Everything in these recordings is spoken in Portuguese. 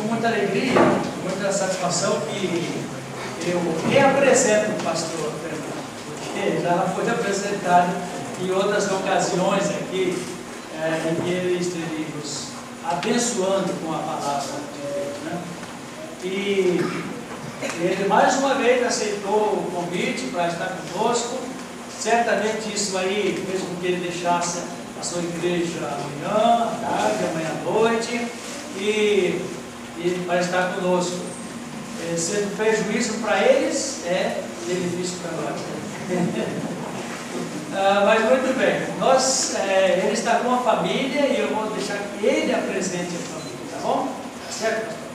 muita alegria, muita satisfação que eu reapresento o pastor Fernando, porque já foi apresentado em outras ocasiões aqui, em que ele esteve nos abençoando com a palavra de Deus, né? E ele mais uma vez aceitou o convite para estar conosco. Certamente isso aí fez com que ele deixasse a sua igreja amanhã, à tarde, amanhã à noite, e para estar conosco. Sendo prejuízo para eles, é benefício para nós. Mas muito bem, ele está com a família e eu vou deixar que ele apresente a família, tá bom? Certo, pastor?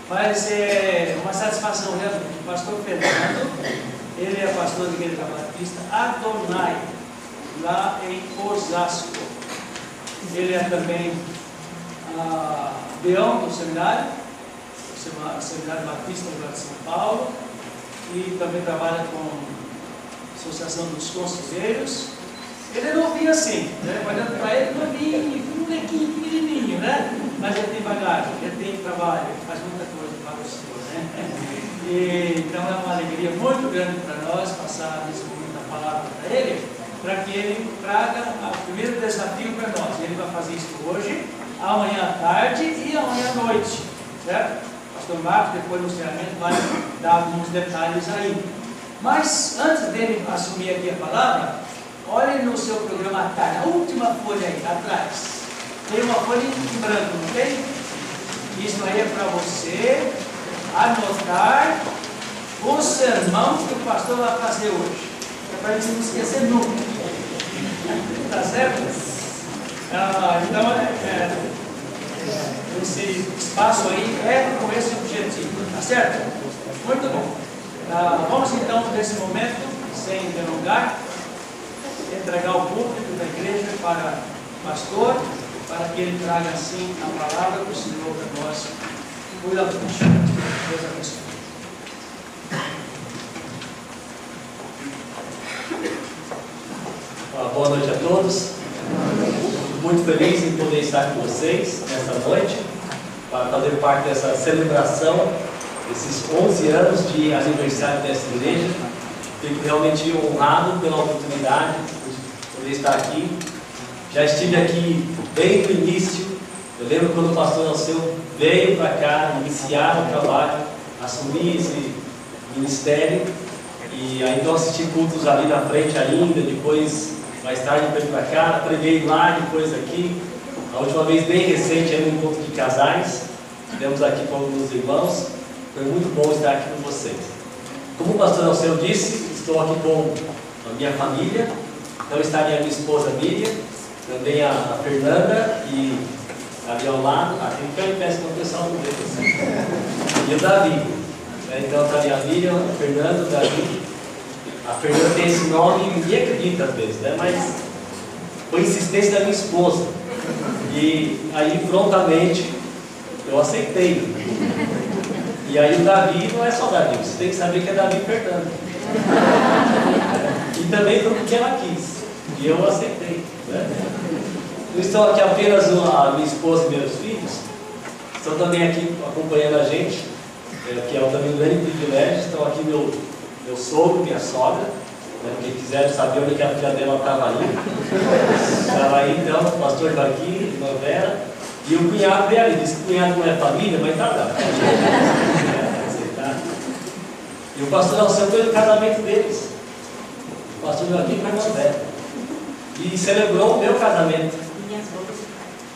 Mas é uma satisfação realmente. O pastor Fernando, ele é pastor da Igreja Batista Adonai, lá em Osasco. Ele é também peão do seminário, Seminário Batista de São Paulo, e também trabalha com a Associação dos Conselheiros. Ele é novinho assim, né? Olhando para ele, novinho, um molequinho pequenininho, né? Mas ele tem bagagem, ele tem trabalho, ele faz muita coisa para o Senhor, né? Então é uma alegria muito grande para nós passar nesse momento a palavra para ele, para que ele traga o primeiro desafio para nós. Ele vai fazer isso hoje, amanhã à tarde e amanhã à noite, certo? O pastor Marcos, depois no encerramento, vai dar alguns detalhes aí. Mas antes dele assumir aqui a palavra, olhe no seu programa à tarde, a última folha aí, atrás. Tem uma folha em branco, não tem? Isso aí é para você anotar o sermão que o pastor vai fazer hoje. É para a gente não esquecer nunca. Tá certo? Então, esse espaço aí é com esse objetivo, tá certo? Muito bom. Vamos então, nesse momento, sem delongar, entregar o púlpito da igreja para o pastor, para que ele traga assim a palavra do Senhor para nós. Cuida da gente. Deus abençoe. Boa noite a todos. Muito feliz em poder estar com vocês nesta noite, para fazer parte dessa celebração, desses 11 anos de aniversário dessa igreja. Fico realmente honrado pela oportunidade de poder estar aqui. Já estive aqui bem no início. Eu lembro quando o pastor Alceu veio para cá iniciar o trabalho, assumir esse ministério. E aí então assisti cultos ali na frente ainda, depois mais tarde veio para cá, preguei lá, depois aqui. A última vez bem recente, no encontro de casais, estivemos aqui com alguns irmãos. Foi muito bom estar aqui com vocês. Como o pastor Alceu disse, estou aqui com a minha família. Então está a minha esposa Miriam, também a Fernanda e ali ao lado, tem que ficar em pé, senão o pessoal não vê assim. E o Davi. Então está ali a Miriam, a Fernanda, o Davi. A Fernanda tem esse nome e ninguém acredita às vezes, né? Mas foi insistência da minha esposa. E aí prontamente eu aceitei. E aí o Davi não é só Davi, você tem que saber que é Davi Fernanda. E também foi porque ela quis. E eu aceitei, né? Não estou aqui apenas a minha esposa e meus filhos, estão também aqui acompanhando a gente, que é também um grande privilégio. Estão aqui meu sogro, minha sogra, né? Quem quiser saber onde que a filha dela estava aí então, o pastor Joaquim, irmã Vera, e o cunhado veio ali. Disse que o cunhado não é família, mas tá lá. E o pastor Alceu foi no casamento deles, o pastor Joaquim com a irmã Vera, e celebrou o meu casamento.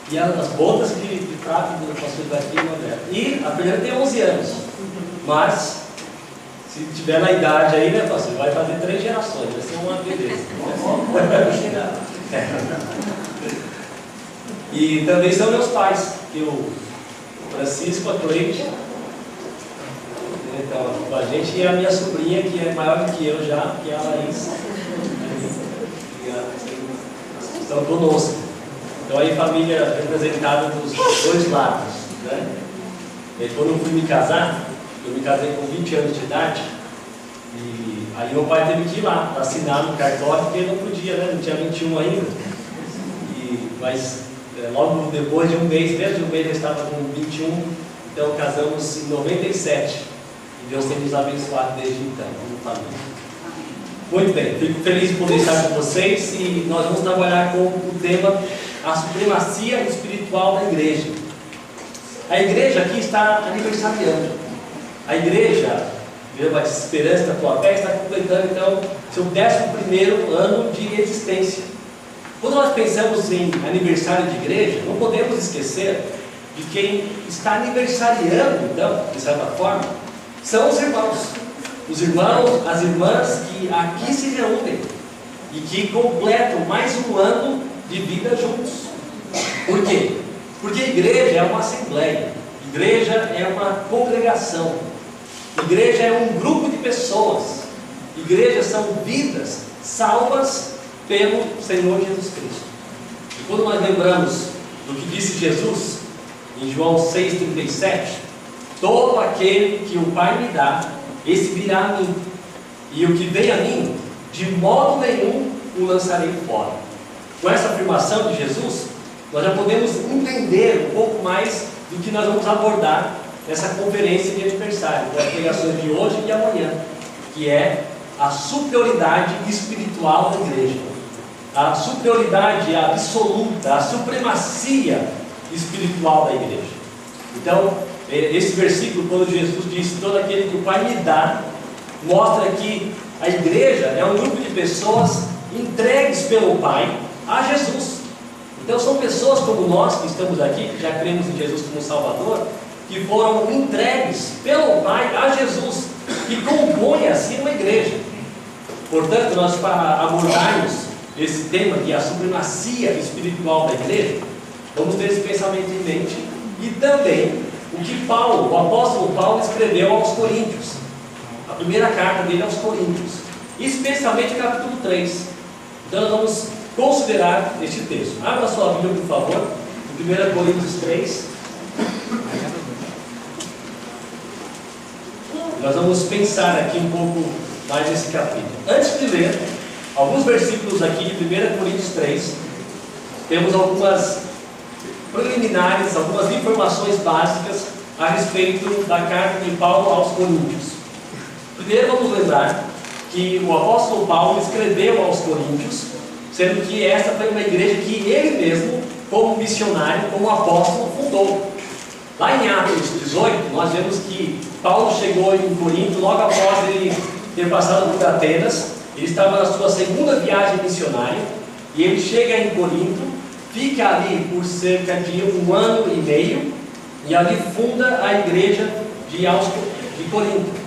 E as bodas de prata do pastor Joaquim e a irmã Vera. E a primeira tem 11 anos, mas se tiver na idade aí, né, pastor, vai fazer 3 gerações, vai ser uma beleza. E também são meus pais, que o Francisco, a Cleide, então, aqui com a gente, e a minha sobrinha, que é maior do que eu já, que é a Laís. Estão conosco. Então aí família representada dos dois lados, né? E quando eu fui me casar, eu me casei com 20 anos de idade, e aí meu pai teve que ir lá para assinar no cartório, porque ele não podia, né? Não tinha 21 ainda. Mas logo depois de um mês, mesmo de um mês eu estava com 21, Então casamos em 97. E Deus tem nos abençoado desde então, como família. Muito bem, fico feliz de poder estar com vocês e nós vamos trabalhar com o tema a supremacia espiritual da igreja. A igreja aqui está aniversariando. A igreja, Vila Batista Esperança da Tua Fé, está completando então seu 11º ano de existência. Quando nós pensamos em aniversário de igreja, não podemos esquecer de quem está aniversariando, então, de certa forma, são os irmãos. Os irmãos, as irmãs que aqui se reúnem e que completam mais um ano de vida juntos. Por quê? Porque a igreja é uma assembleia, igreja é uma congregação, igreja é um grupo de pessoas, igreja são vidas salvas pelo Senhor Jesus Cristo. E quando nós lembramos do que disse Jesus em João 6,37, todo aquele que o Pai me dá, esse virá a mim, e o que vem a mim, de modo nenhum o lançarei fora. Com essa afirmação de Jesus, nós já podemos entender um pouco mais do que nós vamos abordar nessa conferência de aniversário, das pregações de hoje e amanhã, que é a superioridade espiritual da igreja, a superioridade absoluta, a supremacia espiritual da igreja. Então, esse versículo, quando Jesus disse, todo aquele que o Pai me dá, mostra que a igreja é um grupo de pessoas entregues pelo Pai a Jesus. Então são pessoas como nós que estamos aqui, que já cremos em Jesus como Salvador, que foram entregues pelo Pai a Jesus, que compõem assim uma igreja. Portanto, nós, para abordarmos esse tema, que é a supremacia espiritual da igreja, vamos ter esse pensamento em mente, e também o que Paulo, o apóstolo Paulo, escreveu aos Coríntios, a primeira carta dele aos Coríntios, especialmente o capítulo 3. Então nós vamos considerar este texto. Abra sua Bíblia, por favor, em 1 Coríntios 3. Nós vamos pensar aqui um pouco mais nesse capítulo. Antes de ler alguns versículos aqui de 1 Coríntios 3, temos algumas preliminares, algumas informações básicas a respeito da carta de Paulo aos Coríntios. Primeiro vamos lembrar que o apóstolo Paulo escreveu aos Coríntios, sendo que esta foi uma igreja que ele mesmo, como missionário, como apóstolo, fundou. Lá em Atos 18, nós vemos que Paulo chegou em Corinto logo após ele ter passado por Atenas. Ele estava na sua segunda viagem missionária e ele chega em Corinto, fica ali por cerca de 1 ano e meio e ali funda a igreja de Corinto.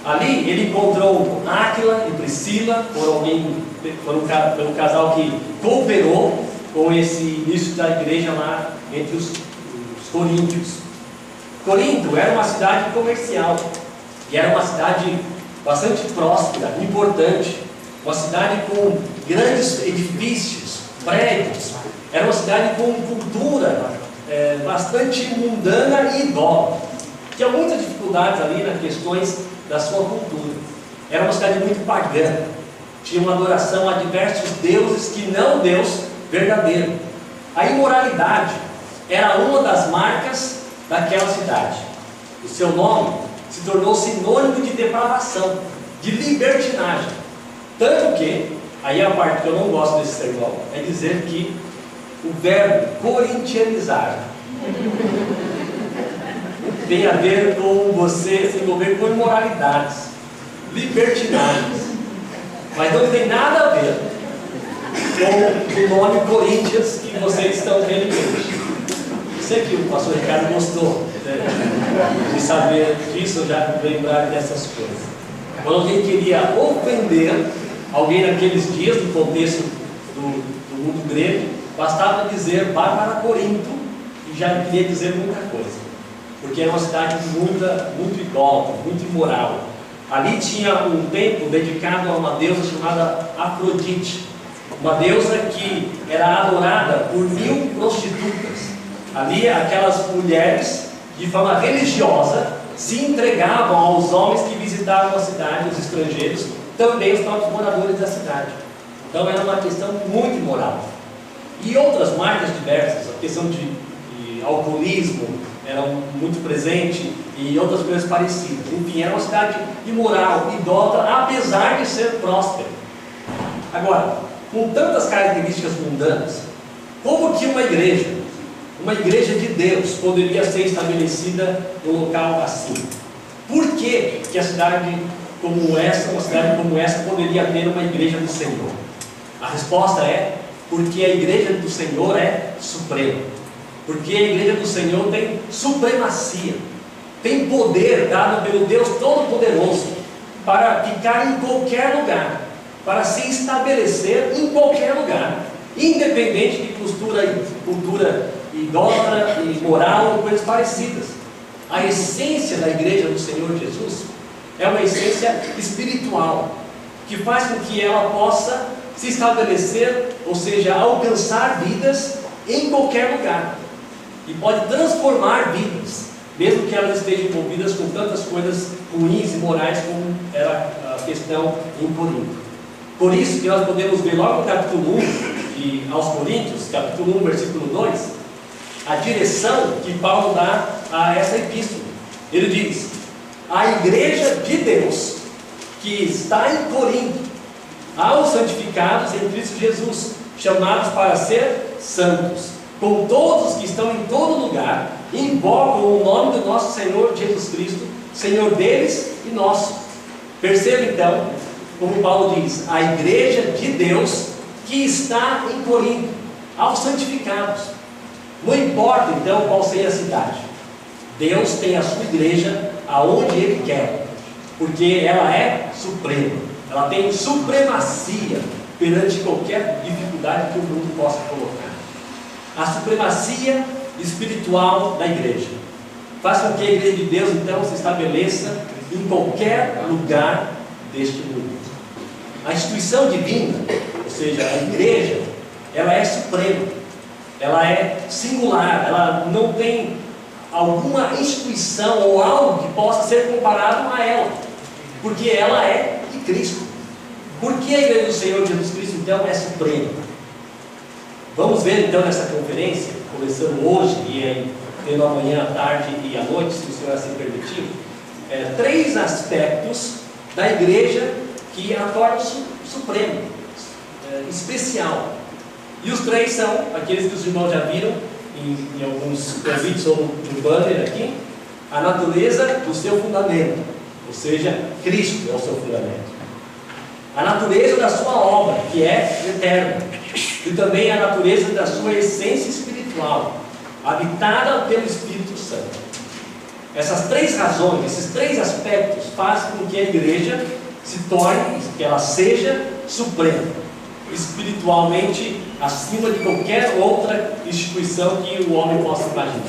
Ali ele encontrou Áquila e Priscila, foram um casal que cooperou com esse início da igreja lá entre os coríntios. Corinto era uma cidade comercial e era uma cidade bastante próspera, importante, uma cidade com grandes edifícios, prédios. Era uma cidade com cultura bastante mundana e idólatra. Tinha muitas dificuldades ali nas questões da sua cultura. Era uma cidade muito pagã. Tinha uma adoração a diversos deuses que não Deus verdadeiro. A imoralidade era uma das marcas daquela cidade. O seu nome se tornou sinônimo de depravação, de libertinagem. Tanto que, aí a parte que eu não gosto desse sermão, é dizer que o verbo corintianizar tem a ver com você se envolver com imoralidades, libertinagens, mas não tem nada a ver com o nome Corinthians que vocês estão vendo hoje. Sei que o pastor Ricardo gostou de saber disso, já lembrar dessas coisas. Quando alguém queria ofender alguém naqueles dias, no contexto do mundo grego, bastava dizer vá para Corinto e já queria dizer muita coisa, porque era uma cidade muito idólatra, muito imoral. Ali tinha um templo dedicado a uma deusa chamada Afrodite, uma deusa que era adorada por 1000 prostitutas. Ali aquelas mulheres, de forma religiosa, se entregavam aos homens que visitavam a cidade, os estrangeiros, também os próprios moradores da cidade. Então era uma questão muito imoral. E outras marcas diversas, a questão de alcoolismo, eram muito presentes e outras coisas parecidas. Enfim, era uma cidade imoral, idólatra, apesar de ser próspera. Agora, com tantas características mundanas, como que uma igreja de Deus, poderia ser estabelecida num local assim? Por que a cidade como essa, uma cidade como essa, poderia ter uma igreja do Senhor? A resposta é: porque a igreja do Senhor é suprema. Porque a igreja do Senhor tem supremacia, tem poder dado pelo Deus Todo-Poderoso para ficar em qualquer lugar, para se estabelecer em qualquer lugar, independente de cultura idólatra e moral e coisas parecidas. A essência da igreja do Senhor Jesus é uma essência espiritual, que faz com que ela possa se estabelecer, ou seja, alcançar vidas em qualquer lugar, e pode transformar vidas, mesmo que elas estejam envolvidas com tantas coisas ruins e morais como era a questão em Corinto. Por isso que nós podemos ver logo no capítulo 1 de aos Coríntios, capítulo 1, versículo 2, a direção que Paulo dá a essa epístola. Ele diz: a igreja de Deus que está em Corinto, aos santificados em Cristo Jesus, chamados para ser santos, com todos que estão em todo lugar, invocam o nome do nosso Senhor Jesus Cristo, Senhor deles e nosso. Perceba então, como Paulo diz, a igreja de Deus que está em Corinto, aos santificados. Não importa então qual seja a cidade, Deus tem a sua igreja aonde Ele quer, porque ela é suprema, ela tem supremacia perante qualquer dificuldade que o mundo possa colocar. A supremacia espiritual da igreja faz com que a igreja de Deus então se estabeleça em qualquer lugar deste mundo. A instituição divina, ou seja, a igreja, ela é suprema, ela é singular, ela não tem alguma instituição ou algo que possa ser comparado a ela, porque ela é de Cristo. Por que a igreja do Senhor Jesus Cristo então é suprema? Vamos ver então nessa conferência, começando hoje e tendo amanhã à tarde e à noite, se o Senhor assim permitir, 3 aspectos da igreja que a tornam suprema, especial. E os 3 são aqueles que os irmãos já viram em alguns convites ou no banner aqui: a natureza do seu fundamento, ou seja, Cristo é o seu fundamento. A natureza da sua obra, que é eterna, e também a natureza da sua essência espiritual, habitada pelo Espírito Santo. Essas 3 razões, esses 3 aspectos fazem com que a igreja se torne, que ela seja suprema, espiritualmente acima de qualquer outra instituição que o homem possa imaginar.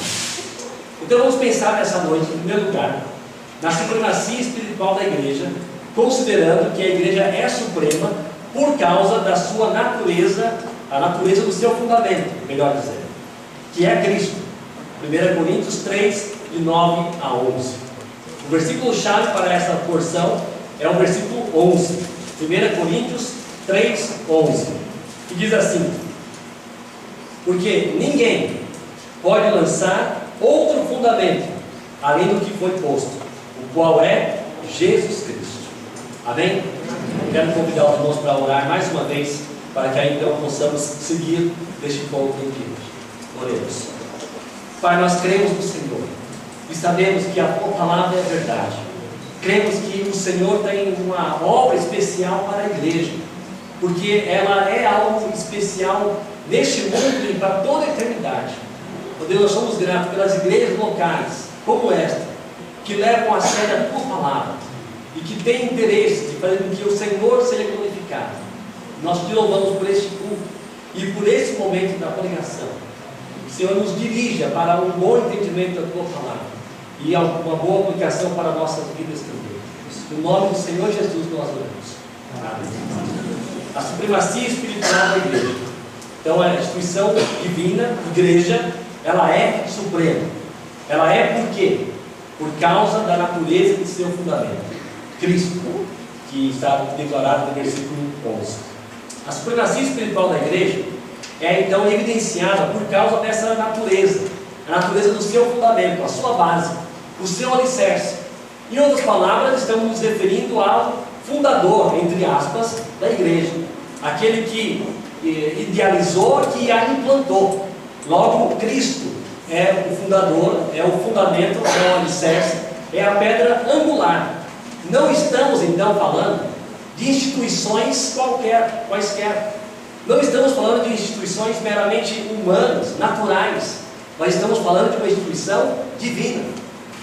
Então vamos pensar nessa noite, em primeiro lugar, na supremacia espiritual da igreja, considerando que a igreja é suprema por causa da sua natureza, a natureza do seu fundamento, melhor dizendo, que é Cristo. 1 Coríntios 3, de 9 a 11. O versículo-chave para essa porção é o versículo 11, 1 Coríntios 3, 11, que diz assim: porque ninguém pode lançar outro fundamento além do que foi posto, o qual é Jesus Cristo. Amém? Eu quero convidar os irmãos para orar mais uma vez, para que aí então possamos seguir deste ponto em diante. Oremos. Pai, nós cremos no Senhor e sabemos que a tua palavra é verdade. Cremos que o Senhor tem uma obra especial para a igreja, porque ela é algo especial neste mundo e para toda a eternidade. Oh Deus, nós somos gratos pelas igrejas locais como esta, que levam a sério a tua palavra e que têm interesse de fazer com que o Senhor seja glorificado. Nós te louvamos por este culto e por esse momento da pregação. O Senhor nos dirija para um bom entendimento da tua palavra e uma boa aplicação para nossas vidas também. No nome do Senhor Jesus nós oramos. Amém. A supremacia espiritual da igreja. Então a instituição divina, igreja, ela é suprema. Ela é por quê? Por causa da natureza de seu fundamento, Cristo, que está declarado no versículo 11. A supremacia espiritual da igreja é então evidenciada por causa dessa natureza, a natureza do seu fundamento, a sua base, o seu alicerce. Em outras palavras, estamos nos referindo ao fundador, entre aspas, da igreja, aquele que idealizou, que a implantou. Logo, Cristo é o fundador, é o fundamento, é o alicerce, é a pedra angular. Não estamos então falando de instituições quaisquer. Não estamos falando de instituições meramente humanas, naturais. Nós estamos falando de uma instituição divina.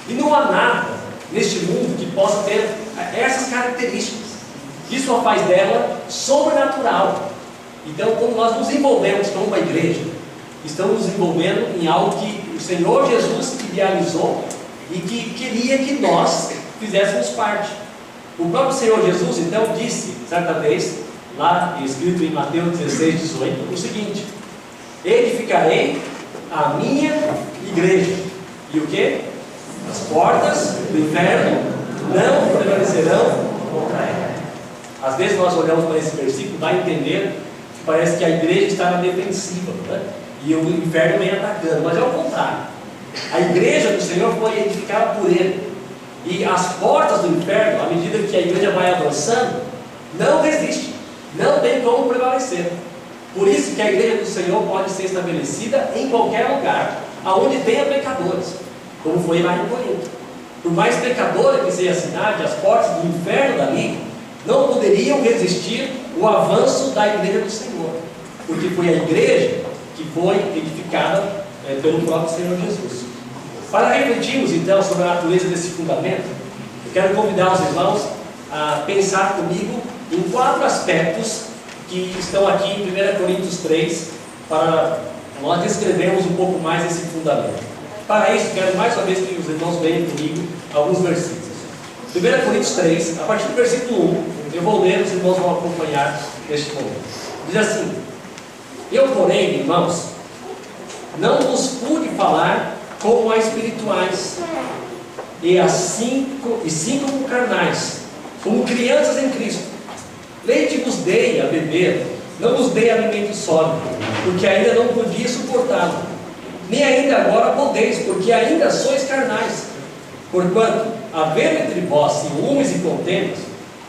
E não há nada neste mundo que possa ter essas características. Isso só faz dela sobrenatural. Então, quando nós nos envolvemos com uma igreja, estamos nos envolvendo em algo que o Senhor Jesus idealizou e que queria que nós fizéssemos parte. O próprio Senhor Jesus, então, disse, certa vez, lá escrito em Mateus 16, 18, o seguinte: edificarei a minha igreja. E o que? As portas do inferno não prevalecerão contra ela. Às vezes nós olhamos para esse versículo, dá a entender que parece que a igreja está na defensiva, né? E o inferno vem atacando, mas é o contrário. A igreja do Senhor foi edificada por Ele, e as portas do inferno, à medida que a igreja vai avançando, não resistem, não tem como prevalecer. Por isso que a igreja do Senhor pode ser estabelecida em qualquer lugar aonde tenha pecadores, como foi lá em Corinto. Por mais pecadora que seja a cidade, as portas do inferno dali não poderiam resistir o avanço da igreja do Senhor, porque foi a igreja que foi edificada pelo próprio Senhor Jesus. Para refletirmos então sobre a natureza desse fundamento, eu quero convidar os irmãos a pensar comigo em 4 aspectos que estão aqui em 1 Coríntios 3, para nós descrevermos um pouco mais esse fundamento. Para isso, quero mais uma vez que os irmãos venham comigo alguns versículos. 1 Coríntios 3, a partir do versículo 1, eu vou ler, os irmãos vão acompanhar neste momento. Diz assim: eu, porém, irmãos, não vos pude falar como a espirituais, sim como carnais, como crianças em Cristo. Leite vos dei a beber, não vos dei alimento sólido, porque ainda não podia suportá-lo. Nem ainda agora podeis, porque ainda sois carnais. Porquanto, havendo entre vós ciúmes e contendas,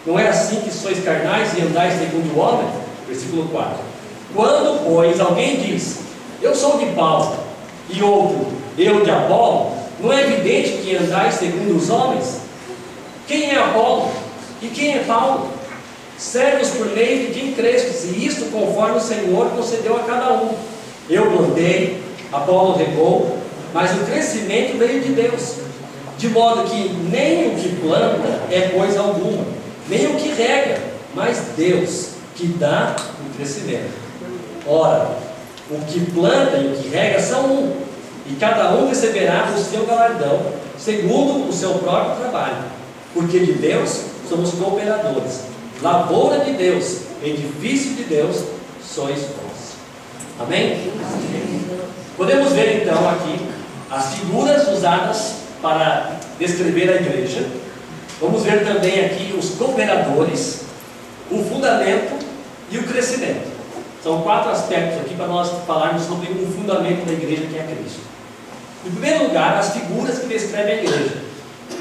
não é assim que sois carnais e andais segundo o homem? Versículo 4. Quando, pois, alguém diz: eu sou de Paulo, e outro: eu de Apolo, não é evidente que andais segundo os homens? Quem é Apolo? E quem é Paulo? Servos por meio de quem crestes, e isto conforme o Senhor concedeu a cada um. Eu plantei, Apolo regou, mas o crescimento veio de Deus. De modo que nem o que planta é coisa alguma, nem o que rega, mas Deus que dá o crescimento. Ora, o que planta e o que rega são um, e cada um receberá o seu galardão, segundo o seu próprio trabalho. Porque de Deus somos cooperadores, lavoura de Deus, edifício de Deus, sois vós. Amém? Podemos ver então aqui as figuras usadas para descrever a igreja. Vamos ver também aqui os cooperadores, o fundamento e o crescimento. São 4 aspectos aqui para nós falarmos sobre o fundamento da igreja, que é Cristo. Em primeiro lugar, as figuras que descrevem a igreja.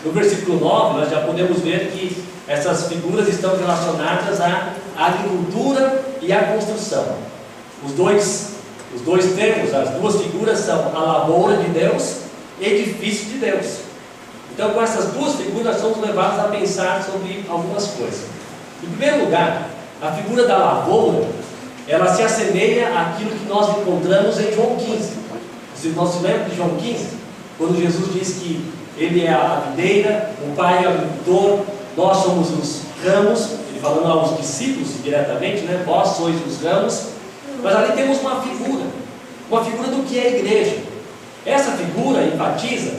No versículo 9, nós já podemos ver que essas figuras estão relacionadas à agricultura e à construção. Os dois termos, as duas figuras são a lavoura de Deus e edifício de Deus. Então, com essas duas figuras, nós somos levados a pensar sobre algumas coisas. Em primeiro lugar, a figura da lavoura, ela se assemelha àquilo que nós encontramos em João 15. Se nós se lembram de João 15, quando Jesus diz que Ele é a videira, o Pai é o agricultor, nós somos os ramos, Ele falando aos discípulos diretamente, né? Vós sois os ramos. Mas ali temos uma figura do que é a igreja. Essa figura enfatiza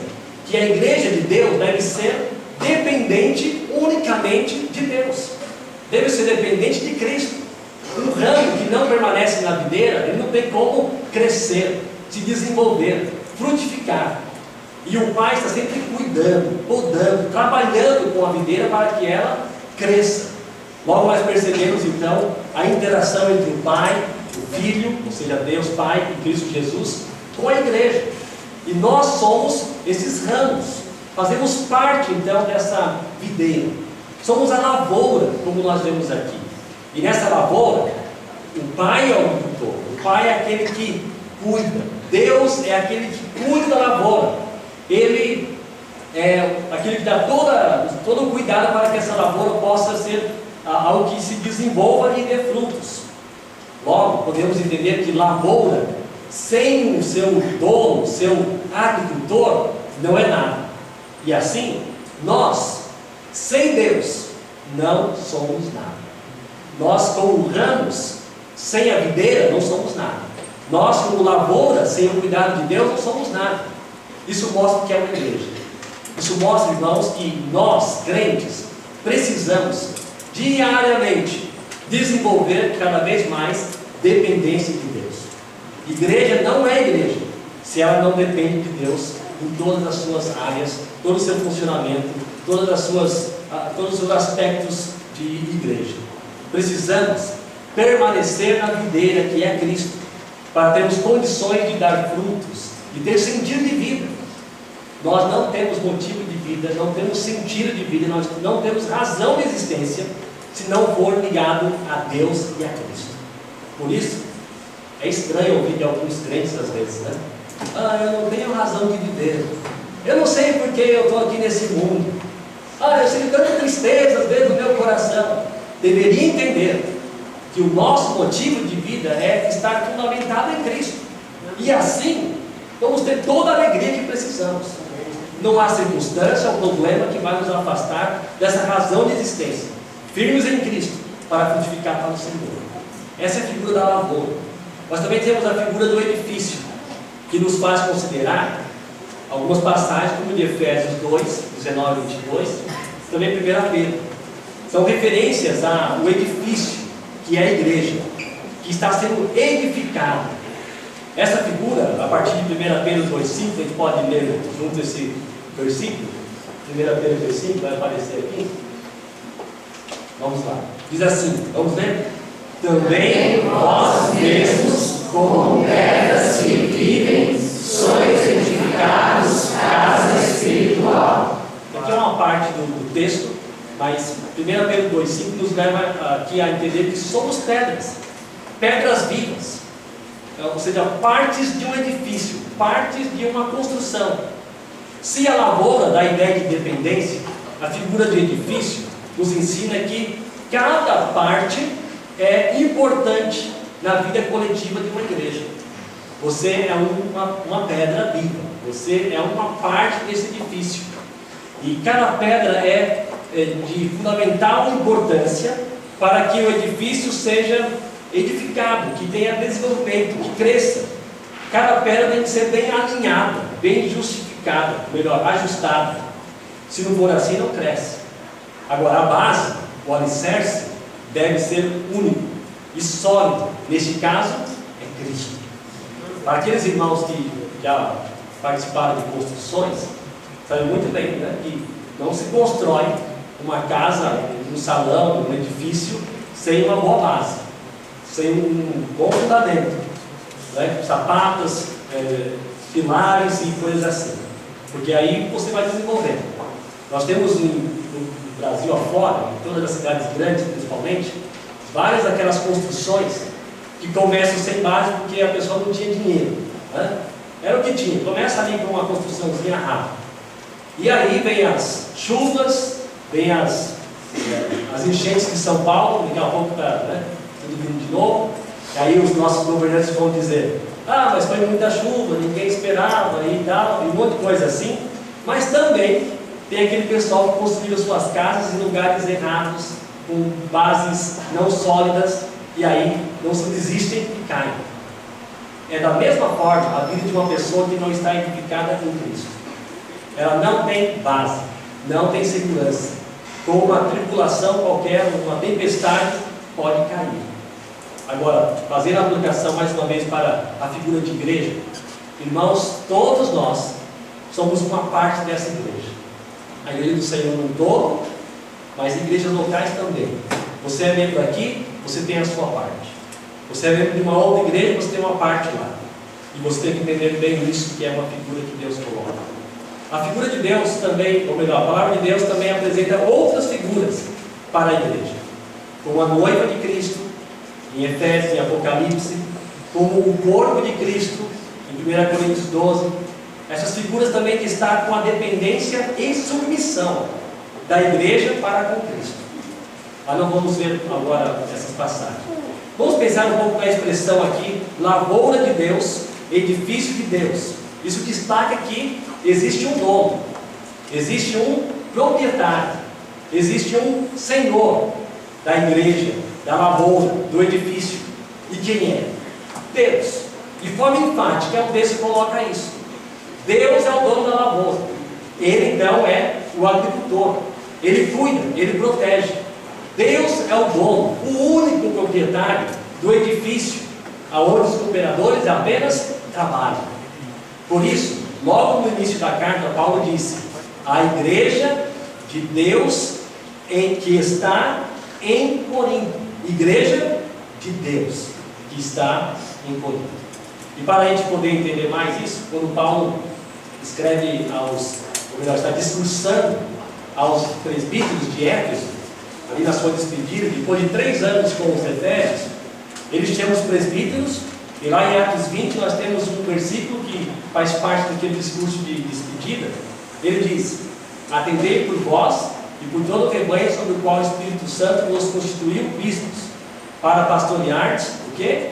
que a igreja de Deus deve ser dependente unicamente de Deus, deve ser dependente de Cristo. Um ramo que não permanece na videira, ele não tem como crescer, se desenvolver, frutificar. E o Pai está sempre cuidando, podando, trabalhando com a videira para que ela cresça. Logo nós percebemos então a interação entre o Pai, o Filho, ou seja, Deus Pai e Cristo Jesus, com a igreja. E nós somos esses ramos, fazemos parte então dessa videira. Somos a lavoura, como nós vemos aqui. E nessa lavoura, o Pai é o agricultor, o Pai é aquele que cuida, Deus é aquele que cuida da lavoura. Ele é aquele que dá todo o cuidado para que essa lavoura possa ser algo que se desenvolva e dê frutos. Logo, podemos entender que lavoura, sem o seu dono, seu agricultor, não é nada. E assim, nós, sem Deus, não somos nada. Nós, como ramos, sem a videira, não somos nada. Nós, como lavoura, sem o cuidado de Deus, não somos nada. Isso mostra o que é uma igreja. Isso mostra, irmãos, que nós, crentes, precisamos diariamente desenvolver cada vez mais dependência de Deus. Igreja não é igreja se ela não depende de Deus em todas as suas áreas, todo o seu funcionamento, todos os seus aspectos de igreja. Precisamos permanecer na videira que é Cristo, para termos condições de dar frutos e ter sentido de vida. Nós não temos motivo de vida, não temos sentido de vida, nós não temos razão de existência se não for ligado a Deus e a Cristo. Por isso, é estranho ouvir de alguns crentes às vezes, né? Eu não tenho razão de viver. Eu não sei porque eu estou aqui nesse mundo. Eu sinto tanta tristeza às vezes no meu coração. Deveria entender que o nosso motivo de vida é estar fundamentado em Cristo. E assim, vamos ter toda a alegria que precisamos. Não há circunstância ou problema que vai nos afastar dessa razão de existência. Firmes em Cristo, para frutificar para o Senhor. Essa é a figura da lavoura. Nós também temos a figura do edifício, que nos faz considerar algumas passagens, como de Efésios 2, 19 e 22, também 1 Pedro. São referências ao edifício, que é a igreja, que está sendo edificada. Essa figura, a partir de 1 Pedro 2,5, a gente pode ler junto esse versículo. 1 Pedro 2,5 vai aparecer aqui. Vamos lá. Diz assim, vamos ler? Também vós mesmos, como pedras que vivem, sois edificados casa espiritual. Aqui é uma parte do texto, mas 1 Pedro 2,5 nos leva aqui a entender que somos pedras vivas, ou seja, partes de um edifício, partes de uma construção. Se a lavoura dá a ideia de dependência, a figura de edifício nos ensina que cada parte é importante na vida coletiva de uma igreja. Você é uma pedra viva, você é uma parte desse edifício, e cada pedra é de fundamental importância para que o edifício seja edificado, que tenha desenvolvimento, que cresça. Cada pedra tem que ser bem alinhada, bem justificada, melhor, ajustada. Se não for assim, não cresce. Agora, a base, o alicerce, deve ser único e sólido. Neste caso, é Cristo. Para aqueles irmãos que já participaram de construções, sabem muito bem, né, que não se constrói uma casa, um salão, um edifício, sem uma boa base, sem um bom fundamento, né, sapatos, pilares e coisas assim, porque aí você vai desenvolvendo. Nós temos no Brasil afora, em todas as cidades grandes principalmente, várias daquelas construções que começam sem base porque a pessoa não tinha dinheiro, né? Era o que tinha, começa ali com uma construçãozinha rápida, e aí vem as chuvas, vem as enchentes de São Paulo, daqui a pouco está, né, tudo vindo de novo, e aí os nossos governantes vão dizer, mas foi muita chuva, ninguém esperava e tal, e um monte de coisa assim. Mas também tem aquele pessoal que construiu suas casas em lugares errados, com bases não sólidas, e aí não subsistem e caem. É da mesma forma a vida de uma pessoa que não está edificada em Cristo. Ela não tem base, não tem segurança. Com uma tribulação qualquer, uma tempestade, pode cair. Agora, fazendo a aplicação mais uma vez para a figura de igreja, irmãos, todos nós somos uma parte dessa igreja. A igreja do Senhor no todo, mas igrejas locais também. Você é membro aqui, você tem a sua parte. Você é membro de uma outra igreja, você tem uma parte lá. E você tem que entender bem isso, que é uma figura que Deus coloca. A figura de Deus também, ou melhor, a palavra de Deus também apresenta outras figuras para a igreja. Como a noiva de Cristo, em Efésios, em Apocalipse, como o corpo de Cristo, em 1 Coríntios 12. Essas figuras também destacam a dependência e submissão da igreja para com Cristo. Mas não vamos ver agora essas passagens. Vamos pensar um pouco na expressão aqui, lavoura de Deus, edifício de Deus. Isso destaca que existe um dono, existe um proprietário, existe um senhor da igreja, da lavoura, do edifício. E quem é? Deus. De forma enfática, o texto coloca isso. Deus é o dono da lavoura. Ele então é o agricultor. Ele cuida, ele protege. Deus é o dono, o único proprietário do edifício, aonde os cooperadores apenas trabalham. Por isso, logo no início da carta, Paulo disse: a igreja de Deus que está em Corinto. Igreja de Deus que está em Corinto. E para a gente poder entender mais isso, quando Paulo escreve ou melhor, está discursando aos presbíteros de Éfeso, ali na sua despedida, depois de 3 anos com os Efésios, ele chama os presbíteros, e lá em Atos 20 nós temos um versículo que faz parte daquele discurso de despedida. Ele diz: atendei por vós e por todo o rebanho sobre o qual o Espírito Santo nos constituiu bispos, para pastoreardes o quê?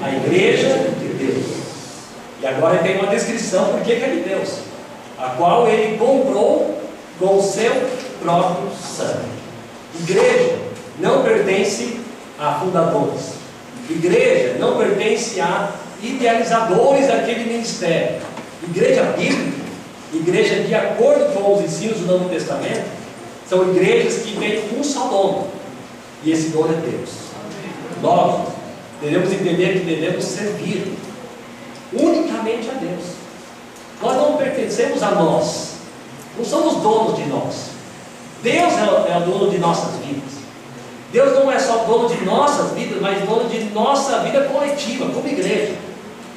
A igreja de Deus. E agora tem uma descrição por que é de Deus, a qual ele comprou com o seu próprio sangue. Igreja não pertence a fundadores. Igreja não pertence a idealizadores daquele ministério. Igreja bíblica, igreja de acordo com os ensinos do Novo Testamento, são igrejas que têm um só dono, e esse dono é Deus. Logo, devemos entender que devemos servir unicamente a Deus. Nós não pertencemos a nós, não somos donos de nós. Deus é o dono de nossas vidas. Deus não é só dono de nossas vidas, mas dono de nossa vida coletiva, como igreja.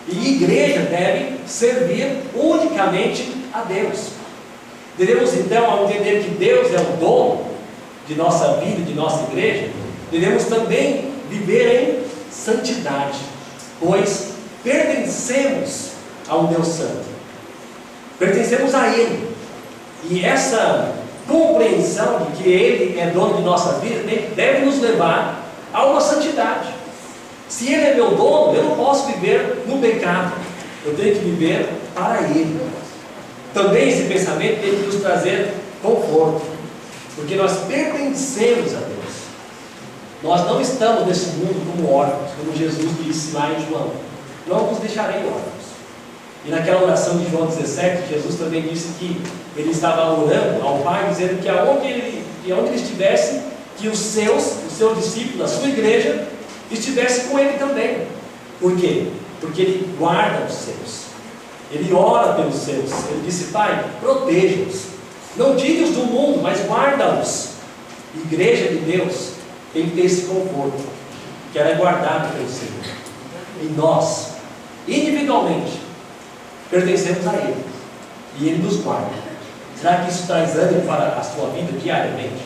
E igreja deve servir unicamente a Deus. Devemos então, ao entender que Deus é o dono de nossa vida, de nossa igreja, devemos também viver em santidade, pois pertencemos a um Deus santo, pertencemos a Ele, e essa compreensão de que Ele é dono de nossa vida deve nos levar a uma santidade. Se Ele é meu dono, eu não posso viver no pecado, eu tenho que viver para Ele. Também esse pensamento tem que nos trazer conforto, porque nós pertencemos a Deus. Nós não estamos nesse mundo como órfãos, como Jesus disse lá em João: não vos deixarei órfãos. E naquela oração de João 17, Jesus também disse que ele estava orando ao Pai, dizendo que aonde ele estivesse, que os seus discípulos, a sua igreja, estivesse com ele também. Por quê? Porque ele guarda os seus, ele ora pelos seus. Ele disse: Pai, proteja-os, não tire-os do mundo, mas guarda-os. Igreja de Deus tem que ter esse conforto, que ela é guardada pelo Senhor. E nós, individualmente, pertencemos a Ele, e Ele nos guarda. Será que isso traz ânimo para a sua vida diariamente?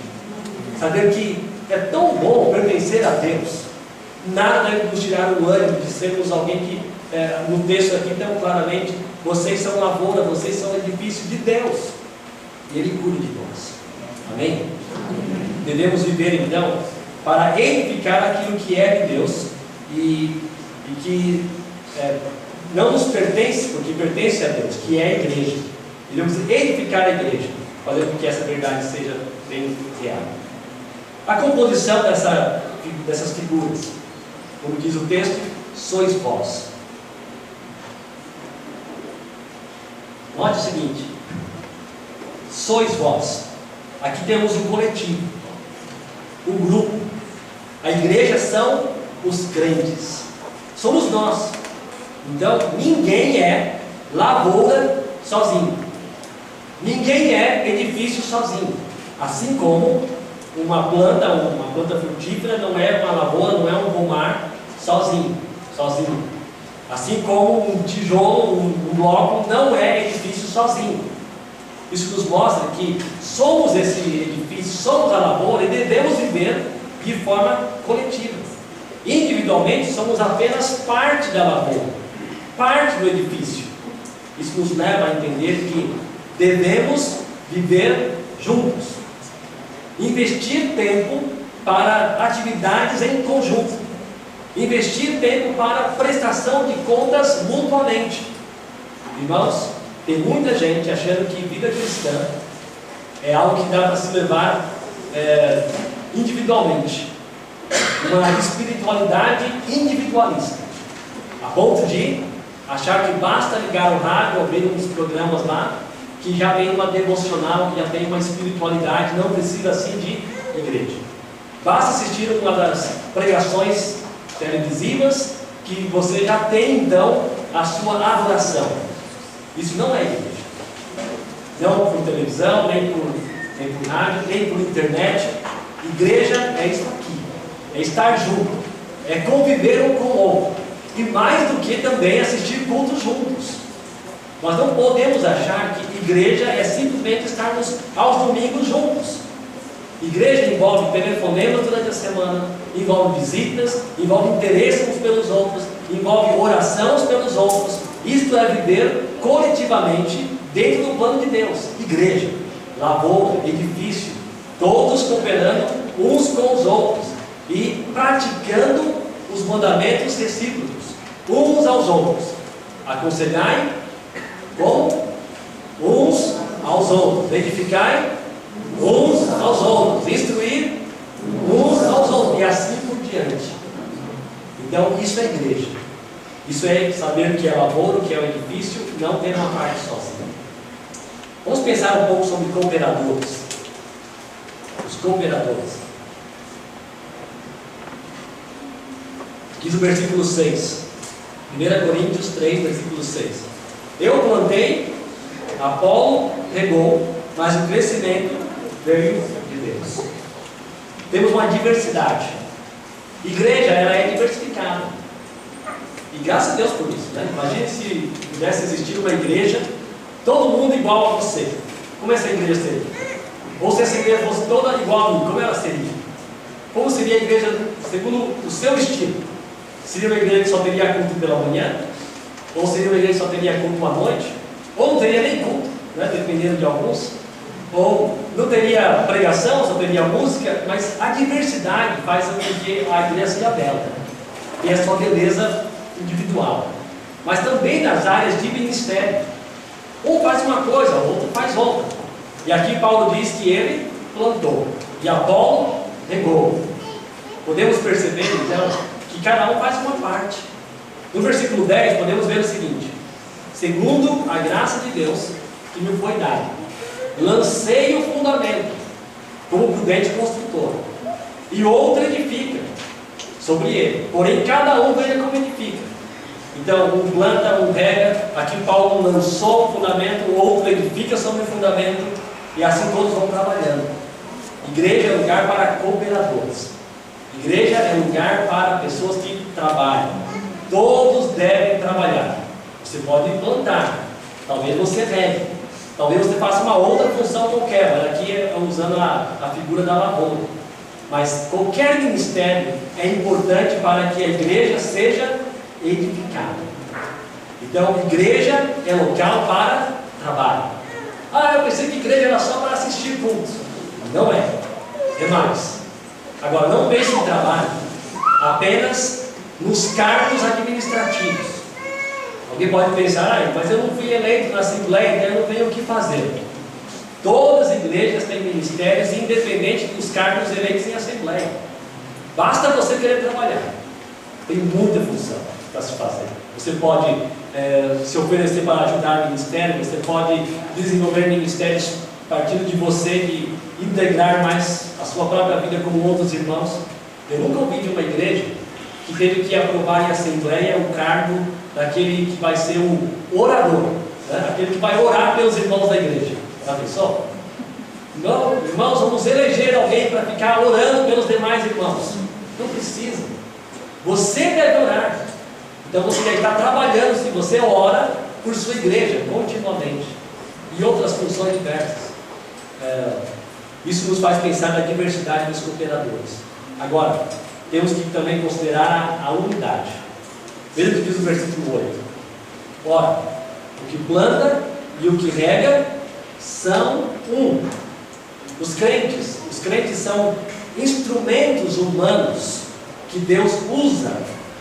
Saber que é tão bom pertencer a Deus, nada deve nos tirar o ânimo de sermos alguém que, no texto aqui tão claramente, vocês são lavoura, vocês são edifício de Deus, e Ele cuida de nós. Amém? Devemos viver então para edificar aquilo que é de Deus e que não nos pertence, porque pertence a Deus, que é a igreja. Devemos edificar a igreja, fazendo com que essa verdade seja bem real. A composição dessas figuras, como diz o texto, sois vós. Note o seguinte: sois vós. Aqui temos um coletivo, um grupo. A igreja são os crentes, somos nós. Então, ninguém é lavoura sozinho, ninguém é edifício sozinho. Assim como uma planta frutífera não é uma lavoura, não é um pomar sozinho. Assim como um tijolo, um bloco não é edifício sozinho. Isso nos mostra que somos esse edifício, somos a lavoura e devemos viver de forma coletiva. Individualmente somos apenas parte da lavoura, parte do edifício. Isso nos leva a entender que devemos viver juntos, investir tempo para atividades em conjunto, investir tempo para prestação de contas mutuamente. Irmãos, tem muita gente achando que vida cristã é algo que dá para se levar individualmente, uma espiritualidade individualista, a ponto de achar que basta ligar o rádio, ouvir uns programas lá, que já tem uma devocional, que já tem uma espiritualidade, não precisa assim de igreja. Basta assistir uma das pregações televisivas, que você já tem então a sua adoração. Isso não é igreja. Não por televisão, nem por rádio, nem por internet. Igreja é isso aqui, é estar junto, é conviver um com o outro, e mais do que também assistir cultos juntos. Nós não podemos achar que igreja é simplesmente estarmos aos domingos juntos. Igreja envolve telefonemas durante a semana, envolve visitas, envolve interesse uns pelos outros, envolve oração uns pelos outros. Isto é viver coletivamente dentro do plano de Deus. Igreja, lavoura, edifício, todos cooperando uns com os outros e praticando os mandamentos recíprocos uns aos outros. Aconselhai com uns aos outros, edificai uns aos outros, instruir uns aos outros, e assim por diante. Então isso é igreja. Isso é saber o que é lavoura, o que é o edifício, não ter uma parte sozinha. Vamos pensar um pouco sobre cooperadores. Os cooperadores. Diz o versículo 6, 1 Coríntios 3, versículo 6. Eu plantei, Apolo regou, mas o crescimento veio de Deus. Temos uma diversidade. Igreja, ela é diversificada. E graças a Deus por isso, né? Imagine se pudesse existir uma igreja, todo mundo igual a você. Como essa igreja seria? Ou se essa igreja fosse toda igual a mim, como ela seria? Como seria a igreja segundo o seu estilo? Seria uma igreja que só teria culto pela manhã? Ou seria uma igreja que só teria culto à noite? Ou não teria nem culto, né? Dependendo de alguns. Ou não teria pregação, só teria música. Mas a diversidade faz com que a igreja seja bela. E a sua beleza individual. Mas também nas áreas de ministério. Um faz uma coisa, o outro faz outra. E aqui Paulo diz que ele plantou e Apolo regou. Podemos perceber então que cada um faz uma parte. No versículo 10 podemos ver o seguinte: segundo a graça de Deus que me foi dada, lancei o fundamento como prudente construtor, e outro edifica sobre ele, porém cada um veja como edifica. Então um planta, um rega. Aqui Paulo lançou o fundamento, o outro edifica sobre o fundamento, e assim todos vão trabalhando. Igreja é lugar para cooperadores. Igreja é lugar para pessoas que trabalham. Todos devem trabalhar. Você pode plantar, talvez você regue, talvez você faça uma outra função qualquer, mas aqui é usando a figura da lavoura. Mas qualquer ministério é importante para que a igreja seja edificada. Então, igreja é local para trabalho. Eu pensei que igreja era só para assistir cultos. Não é. É mais. Agora, não pense em trabalho apenas nos cargos administrativos. Alguém pode pensar, mas eu não fui eleito na Assembleia, então eu não tenho o que fazer. Todas as igrejas têm ministérios, independente dos cargos eleitos em Assembleia. Basta você querer trabalhar. Tem muita função para se fazer. Você pode se oferecer para ajudar o ministério, você pode desenvolver ministérios partindo de você e integrar mais a sua própria vida com outros irmãos. Eu nunca ouvi de uma igreja que teve que aprovar em assembleia o cargo daquele que vai ser o orador, né? Aquele que vai orar pelos irmãos da igreja. Já pensou? Não, irmãos, vamos eleger alguém para ficar orando pelos demais irmãos. Não precisa. Você deve orar. Então você deve estar trabalhando, se você ora por sua igreja continuamente, e outras funções diversas. Isso nos faz pensar na diversidade dos cooperadores. Agora, temos que também considerar a unidade. Veja o que diz o versículo 8. Ora, o que planta e o que rega são um. Os crentes são instrumentos humanos que Deus usa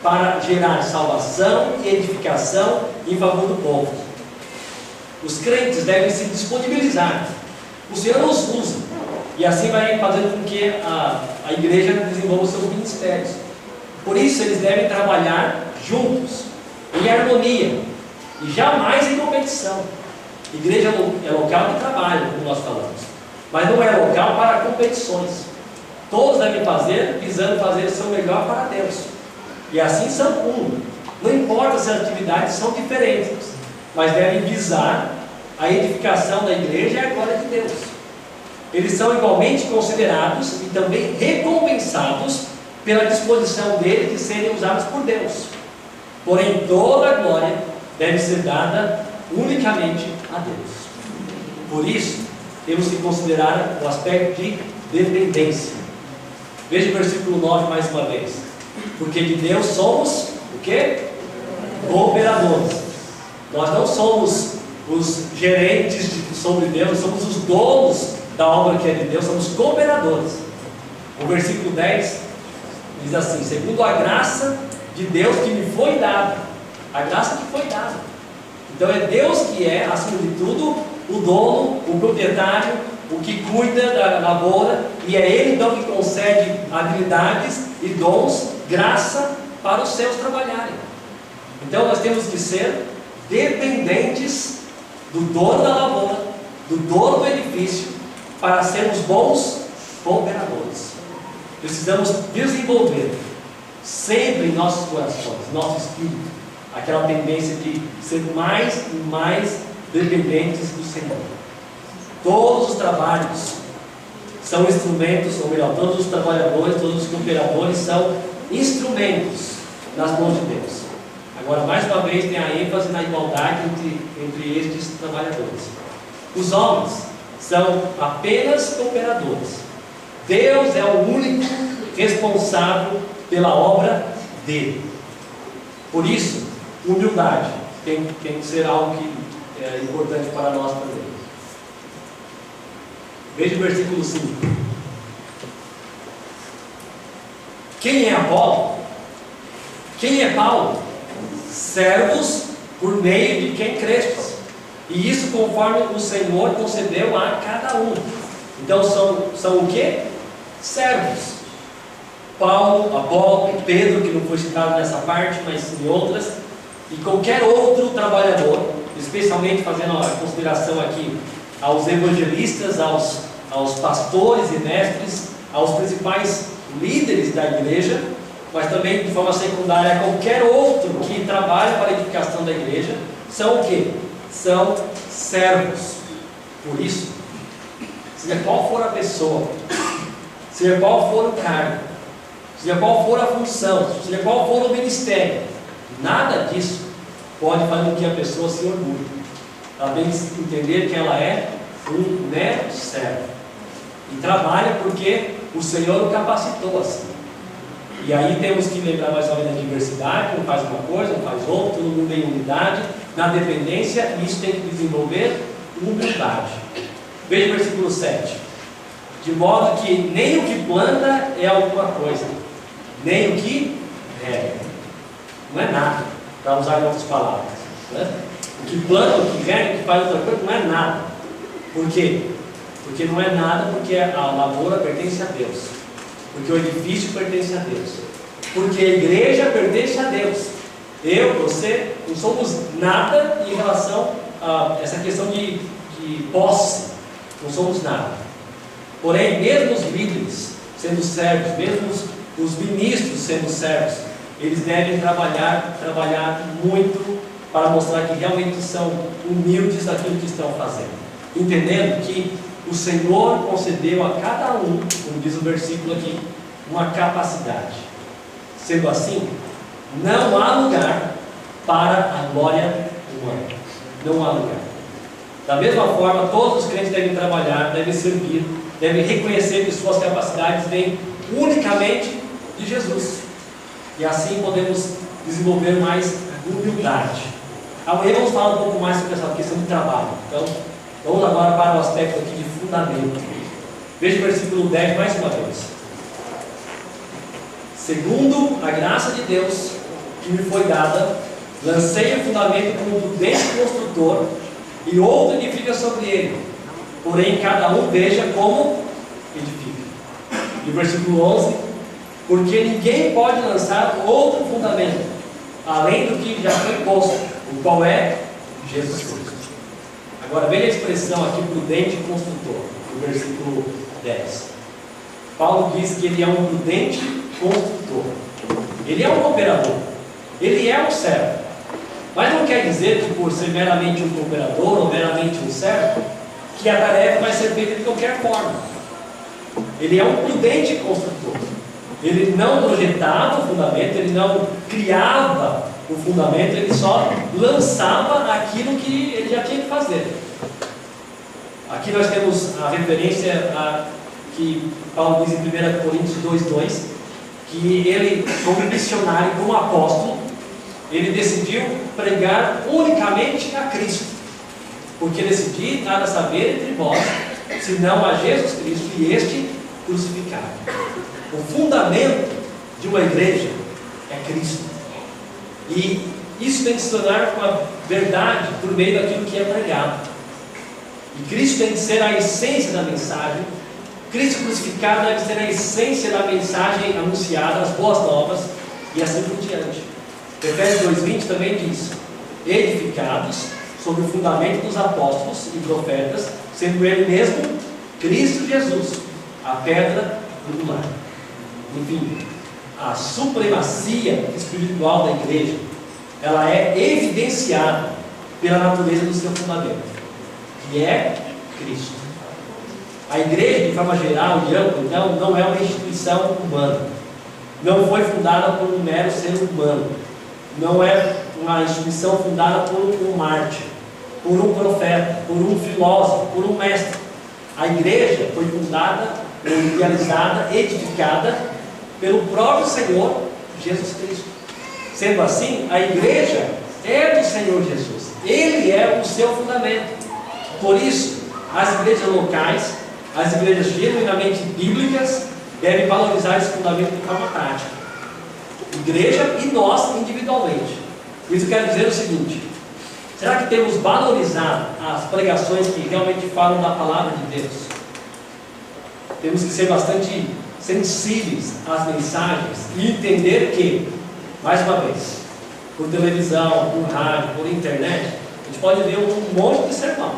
para gerar salvação e edificação em favor do povo. Os crentes devem se disponibilizar. O Senhor os usa, e assim vai fazendo com que a igreja desenvolva os seus ministérios. Por isso eles devem trabalhar juntos, em harmonia, e jamais em competição. Igreja é local de trabalho, como nós falamos, mas não é local para competições. Todos devem fazer, visando fazer o seu melhor para Deus, e assim são um. Não importa se as atividades são diferentes, mas devem visar a edificação da igreja e a glória de Deus. Eles são igualmente considerados e também recompensados pela disposição deles de serem usados por Deus. Porém, toda a glória deve ser dada unicamente a Deus. Por isso, temos que considerar o aspecto de dependência. Veja o versículo 9 mais uma vez. Porque de Deus somos o quê? Cooperadores. Nós não somos os gerentes sobre Deus, somos os donos da obra que é de Deus, somos cooperadores. O versículo 10 diz assim: segundo a graça de Deus que me foi dada. A graça que foi dada. Então é Deus que é, acima de tudo, o dono, o proprietário, o que cuida da lavoura, e é Ele então que concede habilidades e dons, graça para os seus trabalharem. Então nós temos que ser dependentes do dono da lavoura, do dono do edifício, para sermos bons cooperadores. Precisamos desenvolver sempre em nossos corações, nosso espírito, aquela tendência de ser mais e mais dependentes do Senhor. Todos os trabalhos são instrumentos, ou melhor, todos os trabalhadores, todos os cooperadores são instrumentos nas mãos de Deus. Agora, mais uma vez, tem a ênfase na igualdade entre estes trabalhadores. Os homens são apenas cooperadores. Deus é o único responsável pela obra dele. Por isso, humildade tem que ser algo que é importante para nós também. Veja o versículo 5. Quem é Apolo? Quem é Paulo? Servos por meio de quem crestes. E isso conforme o Senhor concedeu a cada um. Então são o quê? Servos. Paulo, Apolo, Pedro, que não foi citado nessa parte, mas em outras, e qualquer outro trabalhador, especialmente fazendo a consideração aqui aos evangelistas, aos pastores e mestres, aos principais líderes da igreja, mas também de forma secundária a qualquer outro que trabalha para a edificação da igreja, são o quê? São servos. Por isso, seja qual for a pessoa, seja qual for o cargo, seja qual for a função, seja qual for o ministério, nada disso pode fazer com que a pessoa se orgulhe. Ela tem que entender que ela é um mero servo e trabalha porque o Senhor o capacitou assim. E aí temos que lembrar mais ou menos da diversidade, um faz uma coisa, um faz outra, todo mundo em unidade, na dependência, e isso tem que desenvolver humildade. Veja o versículo 7. De modo que nem o que planta é alguma coisa, nem o que rega. Não é nada, para usar em outras palavras, né? O que planta, o que rega, o que faz outra coisa, não é nada. Por quê? Porque não é nada, porque a lavoura pertence a Deus. Porque o edifício pertence a Deus. Porque a igreja pertence a Deus. Eu, você, não somos nada em relação a essa questão de posse. Não somos nada. Porém, mesmo os líderes sendo servos, mesmo os ministros sendo servos, eles devem trabalhar muito para mostrar que realmente são humildes naquilo que estão fazendo. Entendendo que o Senhor concedeu a cada um, como diz o versículo aqui, uma capacidade. Sendo assim, não há lugar para a glória humana. Não há lugar. Da mesma forma, todos os crentes devem trabalhar, devem servir, devem reconhecer que suas capacidades vêm unicamente de Jesus. E assim podemos desenvolver mais humildade. Amanhã vamos falar um pouco mais sobre essa questão de trabalho. Então, vamos agora para o aspecto aqui de fundamento. Veja o versículo 10 mais uma vez. Segundo a graça de Deus que me foi dada, lancei o fundamento como prudente construtor, e outro edifica sobre ele. Porém, cada um veja como edifica. E o versículo 11: porque ninguém pode lançar outro fundamento, além do que já foi posto, o qual é Jesus Cristo. Agora, veja a expressão aqui, prudente construtor, no versículo 10. Paulo diz que ele é um prudente construtor. Ele é um cooperador. Ele é um servo. Mas não quer dizer que por ser meramente um cooperador ou meramente um servo, que a tarefa vai ser feita de qualquer forma. Ele é um prudente construtor. Ele não projetava o fundamento, ele não criava o fundamento, ele só lançava aquilo que ele já tinha que fazer. Aqui nós temos a referência que Paulo diz em 1 Coríntios 2,2, que ele, como missionário, como apóstolo, ele decidiu pregar unicamente a Cristo, porque decidi nada saber entre vós, senão a Jesus Cristo e este crucificado. O fundamento de uma igreja é Cristo, e isso tem que se tornar com a verdade por meio daquilo que é pregado. E Cristo tem que ser a essência da mensagem. Cristo crucificado deve ser a essência da mensagem anunciada, as boas novas, e assim por diante. Efésios 2,20 também diz: edificados sobre o fundamento dos apóstolos e profetas, sendo ele mesmo Cristo Jesus, a pedra angular. Enfim, a supremacia espiritual da igreja, ela é evidenciada pela natureza do seu fundamento, que é Cristo. A igreja, de forma geral e ampla, então, não é uma instituição humana. Não foi fundada por um mero ser humano. Não é uma instituição fundada por um mártir, por um profeta, por um filósofo, por um mestre. A igreja foi fundada, idealizada, edificada pelo próprio Senhor Jesus Cristo. Sendo assim, a igreja é do Senhor Jesus. Ele é o seu fundamento. Por isso, as igrejas locais, as igrejas genuinamente bíblicas, devem valorizar esse fundamento de forma prática. Igreja e nós individualmente. Por isso eu quero dizer o seguinte: será que temos valorizado as pregações que realmente falam da palavra de Deus? Temos que ser bastante sensíveis às mensagens e entender que, mais uma vez, por televisão, por rádio, por internet, a gente pode ver um monte de sermão.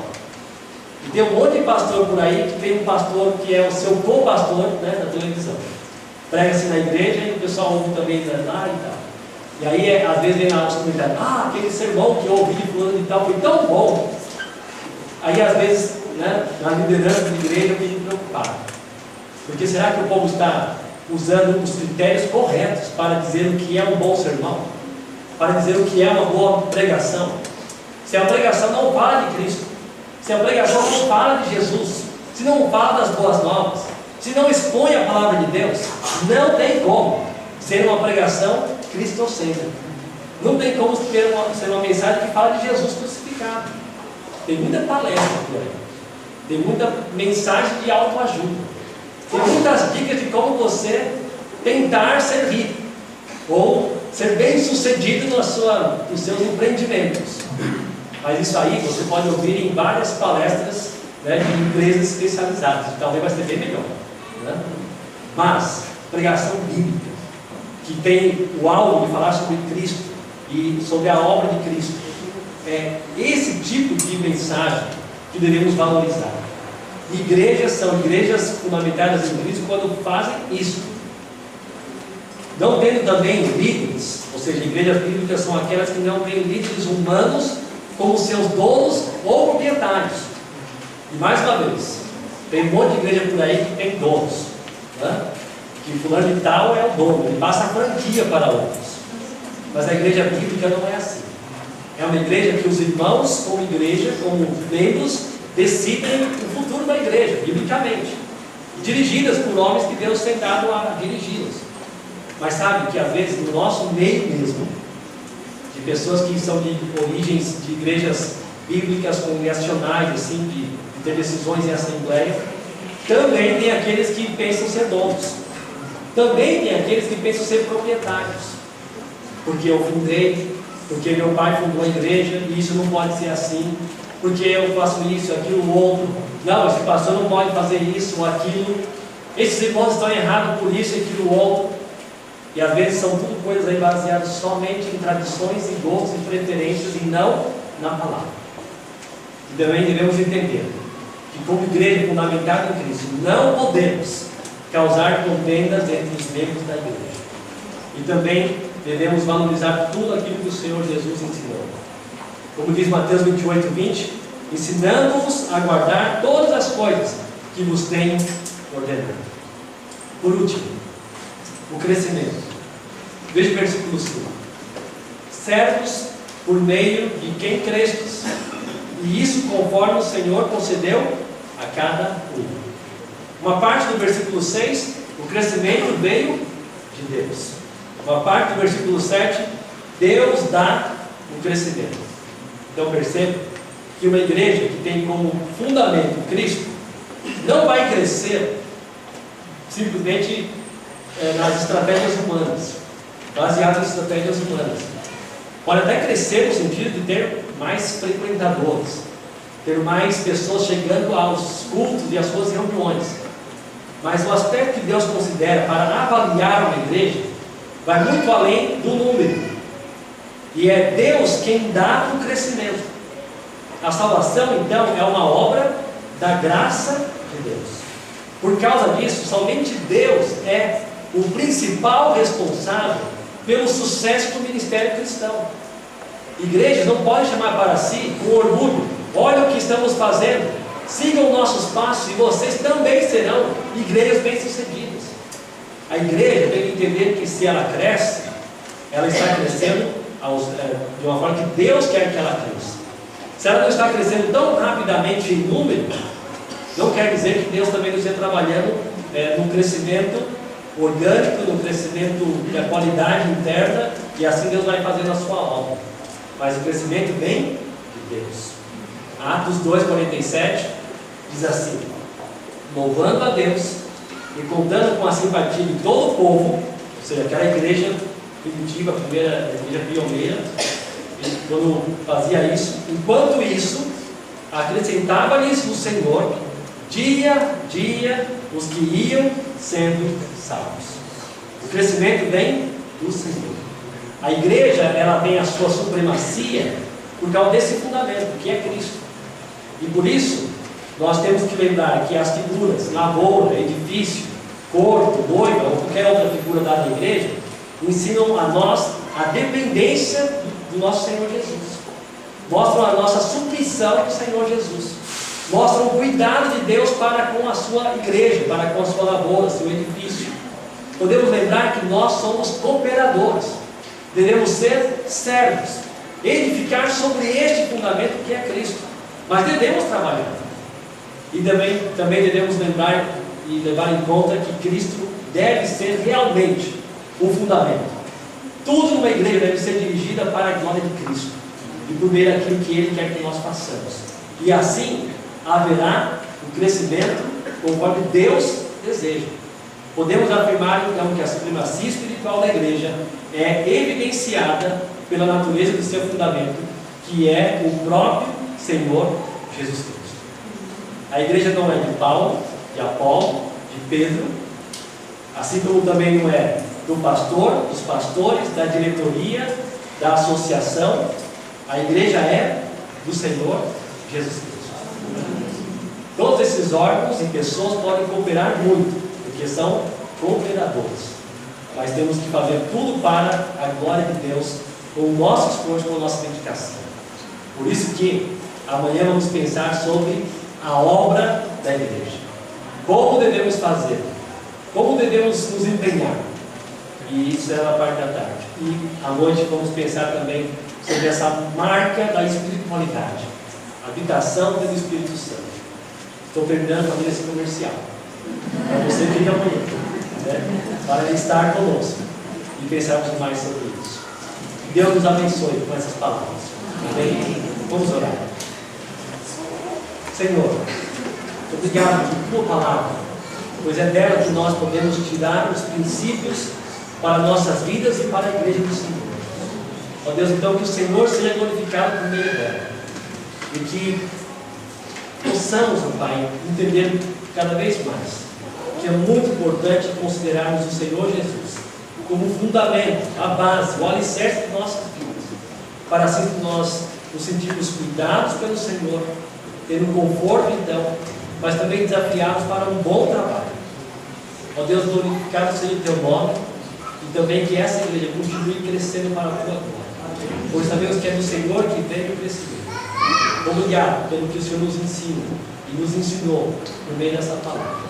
E tem um monte de pastor por aí que tem um pastor que é o seu co-pastor, né, na televisão. Prega-se na igreja e o pessoal ouve também lá e tal. E aí, às vezes, vem lá os comentários: aquele sermão que eu ouvi fulano e tal foi tão bom. Aí, às vezes, né, na liderança da igreja, eu fico preocupado. Porque será que o povo está usando os critérios corretos para dizer o que é um bom sermão? Para dizer o que é uma boa pregação? Se a pregação não fala de Cristo, se a pregação não fala de Jesus, se não fala das boas novas, se não expõe a palavra de Deus, não tem como ser uma pregação cristocêntrica. Não tem como ser uma mensagem que fala de Jesus crucificado. Tem muita palestra por aí, tem muita mensagem de autoajuda, tem muitas dicas de como você tentar ser rico ou ser bem sucedido nos seus empreendimentos. Mas isso aí você pode ouvir em várias palestras, né, de empresas especializadas. Talvez vai ser bem melhor, né? Mas pregação bíblica, que tem o alvo de falar sobre Cristo e sobre a obra de Cristo, é esse tipo de mensagem que devemos valorizar. Igrejas são igrejas fundamentadas em Cristo quando fazem isso. Não tendo também líderes, ou seja, igrejas bíblicas são aquelas que não têm líderes humanos como seus donos ou proprietários. E mais uma vez, tem um monte de igreja por aí que tem donos, né? Que fulano de tal é o dono, ele passa a franquia para outros. Mas a igreja bíblica não é assim. É uma igreja que os irmãos, como igreja, como membros, decidem o futuro da igreja, biblicamente. Dirigidas por homens que Deus tem dado a dirigi-los. Mas sabe que às vezes no nosso meio mesmo, de pessoas que são de origens de igrejas bíblicas congregacionais, assim, de ter decisões em assembleia, também tem aqueles que pensam ser donos. Também tem aqueles que pensam ser proprietários. Porque eu fundei, porque meu pai fundou a igreja, e isso não pode ser assim, porque eu faço isso, aquilo, outro. Não, esse pastor não pode fazer isso ou aquilo. Esses irmãos estão errados por isso e aquilo, outro. E às vezes são tudo coisas aí baseadas somente em tradições e gostos e preferências e não na palavra. E também devemos entender que como igreja fundamentada em Cristo, não podemos causar contendas entre os membros da igreja. E também devemos valorizar tudo aquilo que o Senhor Jesus ensinou. Como diz Mateus 28:20, ensinando-vos a guardar todas as coisas que vos tenho ordenado. Por último, o crescimento. Veja o versículo 5. Servos por meio de quem crestes, e isso conforme o Senhor concedeu a cada um. Uma parte do versículo 6, o crescimento veio de Deus. Uma parte do versículo 7, Deus dá o crescimento. Então perceba que uma igreja que tem como fundamento Cristo não vai crescer simplesmente nas estratégias humanas, baseadas nas estratégias humanas. Pode até crescer no sentido de ter mais frequentadores, ter mais pessoas chegando aos cultos e às suas reuniões. Mas o aspecto que Deus considera para avaliar uma igreja vai muito além do número. E é Deus quem dá o crescimento. A salvação, então, é uma obra da graça de Deus. Por causa disso, somente Deus é o principal responsável pelo sucesso do ministério cristão. Igrejas não podem chamar para si com orgulho: olha o que estamos fazendo, sigam nossos passos e vocês também serão igrejas bem-sucedidas. A igreja tem que entender que se ela cresce, ela está crescendo de uma forma que Deus quer que ela cresça. Se ela não está crescendo tão rapidamente em número, não quer dizer que Deus também não esteja trabalhando no crescimento orgânico, no crescimento da qualidade interna, e assim Deus vai fazendo a sua obra. Mas o crescimento vem de Deus. Atos 2,47 diz assim: louvando a Deus e contando com a simpatia de todo o povo, ou seja, aquela igreja primitiva, a primeira igreja pioneira, quando fazia isso, enquanto isso, acrescentava-lhes o Senhor dia a dia os que iam sendo salvos. O crescimento vem do Senhor. A igreja, ela tem a sua supremacia por causa desse fundamento, que é Cristo. E por isso, nós temos que lembrar que as figuras, lavoura, edifício, corpo, noiva, ou qualquer outra figura dada à igreja, ensinam a nós a dependência do nosso Senhor Jesus. Mostram a nossa submissão ao Senhor Jesus. Mostram o cuidado de Deus para com a sua igreja, para com a sua lavoura, seu edifício. Podemos lembrar que nós somos cooperadores. Devemos ser servos, edificar sobre este fundamento que é Cristo. Mas devemos trabalhar. E também devemos lembrar e levar em conta que Cristo deve ser realmente o fundamento. Tudo numa igreja deve ser dirigida para a glória de Cristo e por meio daquilo que Ele quer que nós façamos. E assim haverá o crescimento conforme Deus deseja. Podemos afirmar então que a supremacia espiritual da igreja é evidenciada pela natureza do seu fundamento, que é o próprio Senhor Jesus Cristo. A igreja não é de Paulo, de Apolo, de Pedro, assim como também não é do pastor, dos pastores, da diretoria, da associação. A igreja é do Senhor Jesus Cristo. Todos esses órgãos e pessoas podem cooperar muito, porque são cooperadores. Mas temos que fazer tudo para a glória de Deus, com o nosso esforço, com a nossa dedicação. Por isso que amanhã vamos pensar sobre a obra da igreja. Como devemos fazer? Como devemos nos empenhar? E isso era a parte da tarde. E à noite vamos pensar também sobre essa marca da espiritualidade, a habitação pelo Espírito Santo. Estou terminando fazer esse comercial para você vir amanhã, né? Para estar conosco e pensarmos mais sobre isso. Deus nos abençoe com essas palavras. Amém? Vamos orar. Senhor, obrigado por tua palavra, pois é dela que nós podemos tirar os princípios para nossas vidas e para a igreja do Senhor. Ó Deus, então que o Senhor seja glorificado por meio dela e que possamos, ó Pai, entender cada vez mais que é muito importante considerarmos o Senhor Jesus como fundamento, a base, o alicerce de nossas vidas, para assim nós nos sentirmos cuidados pelo Senhor, tendo conforto então, mas também desafiados para um bom trabalho. Ó Deus, glorificado seja o teu nome e também que essa igreja continue crescendo para a tua glória, pois sabemos que é do Senhor que vem o crescimento. Obrigado pelo que o Senhor nos ensina e nos ensinou por meio dessa palavra,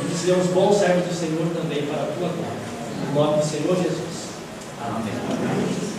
e que sejamos bons servos do Senhor também para a tua glória. Em nome do Senhor Jesus. Amém.